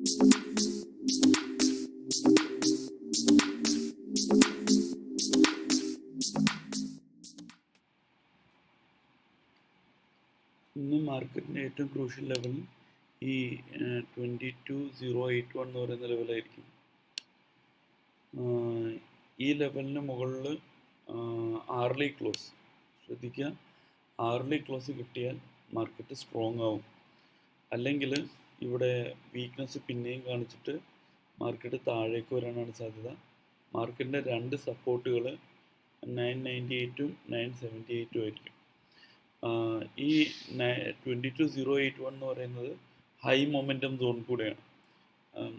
ഇന്ന് മാർക്കറ്റിൻ്റെ ഏറ്റവും ക്രൂഷ്യൽ ലെവൽ ഈ 22,081 എന്ന് പറയുന്ന ലെവലായിരിക്കും. ഈ ലെവലിന് മുകളിൽ ആർലി ക്ലോസ് ശ്രദ്ധിക്കുക. ആർലി ക്ലോസ് കിട്ടിയാൽ മാർക്കറ്റ് സ്ട്രോങ് ആവും. അല്ലെങ്കിൽ ഇവിടെ വീക്ക്നെസ് പിന്നെയും കാണിച്ചിട്ട് മാർക്കറ്റ് താഴേക്ക് വരാനാണ് സാധ്യത. മാർക്കറ്റിൻ്റെ രണ്ട് സപ്പോർട്ടുകൾ 998ഉം 978ഉം ആയിരിക്കും. ഈ 22,081 എന്ന് പറയുന്നത് ഹൈ മൊമെൻറ്റം സോൺ കൂടെയാണ്.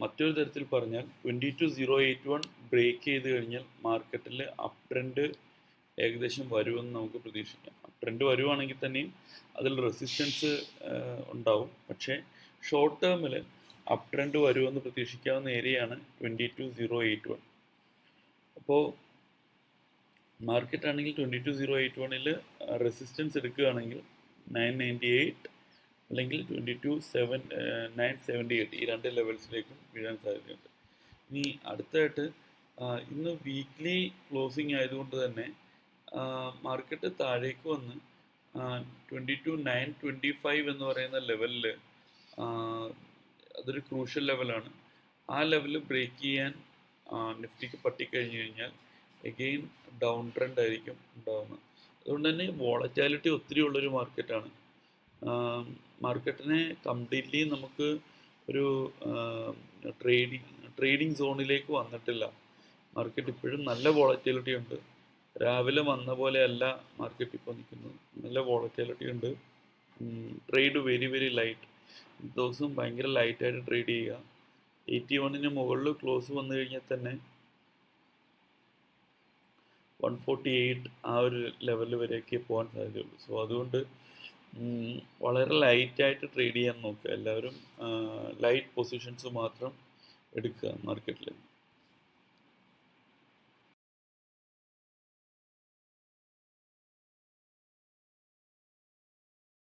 മറ്റൊരു തരത്തിൽ പറഞ്ഞാൽ 22,081 ബ്രേക്ക് ചെയ്ത് കഴിഞ്ഞാൽ മാർക്കറ്റിൽ അപ് ട്രെൻഡ് ഏകദേശം വരുമെന്ന് നമുക്ക് പ്രതീക്ഷിക്കാം. അപ് ട്രെൻഡ് വരുവാണെങ്കിൽ തന്നെയും അതിൽ റെസിസ്റ്റൻസ് ഉണ്ടാവും. പക്ഷേ ഷോർട്ട് ടേമിൽ അപ് ട്രെൻഡ് വരുമെന്ന് പ്രതീക്ഷിക്കാവുന്ന ഏരിയയാണ് 22,081. അപ്പോൾ മാർക്കറ്റ് ആണെങ്കിൽ 22,081ൽ റെസിസ്റ്റൻസ് എടുക്കുകയാണെങ്കിൽ 998 അല്ലെങ്കിൽ 978 ഈ രണ്ട് ലെവൽസിലേക്കും വീഴാൻ സാധ്യതയുണ്ട്. ഇനി അടുത്തായിട്ട് ഇന്ന് വീക്ക്ലി ക്ലോസിംഗ് ആയതുകൊണ്ട് തന്നെ മാർക്കറ്റ് താഴേക്ക് വന്ന് 22,925 എന്ന് പറയുന്ന ലെവലിൽ അതൊരു ക്രൂഷ്യൽ ലെവലാണ്. ആ ലെവല് ബ്രേക്ക് ചെയ്യാൻ നിഫ്റ്റിക്ക് പറ്റിക്കഴിഞ്ഞു കഴിഞ്ഞാൽ എഗെയിൻ ഡൗൺ ട്രെൻഡ് ആയിരിക്കും ഉണ്ടാകുന്നത്. അതുകൊണ്ട് തന്നെ വോളറ്റാലിറ്റി ഒത്തിരി ഉള്ളൊരു മാർക്കറ്റാണ്. മാർക്കറ്റിനെ കംപ്ലീറ്റ്ലി നമുക്ക് ഒരു ട്രേഡിംഗ് സോണിലേക്ക് വന്നിട്ടില്ല. മാർക്കറ്റ് ഇപ്പോഴും നല്ല വോളറ്റാലിറ്റി ഉണ്ട്. രാവിലെ വന്ന പോലെ അല്ല മാർക്കറ്റ് ഇപ്പോൾ നിൽക്കുന്നത്. നല്ല വോളറ്റാലിറ്റി ഉണ്ട്. Trade very very light. ദിവസം ഭയങ്കര ലൈറ്റായിട്ട് ട്രേഡ് ചെയ്യുക. 81ന് മുകളിൽ ക്ലോസ് വന്നു കഴിഞ്ഞാൽ തന്നെ 148 ആ ഒരു ലെവൽ വരെയൊക്കെ പോകാൻ സാധ്യതയുള്ളൂ. സോ അതുകൊണ്ട് വളരെ ലൈറ്റായിട്ട് ട്രേഡ് ചെയ്യാൻ നോക്കുക. എല്ലാവരും ലൈറ്റ് പൊസിഷൻസ് മാത്രം എടുക്കുക മാർക്കറ്റിൽ.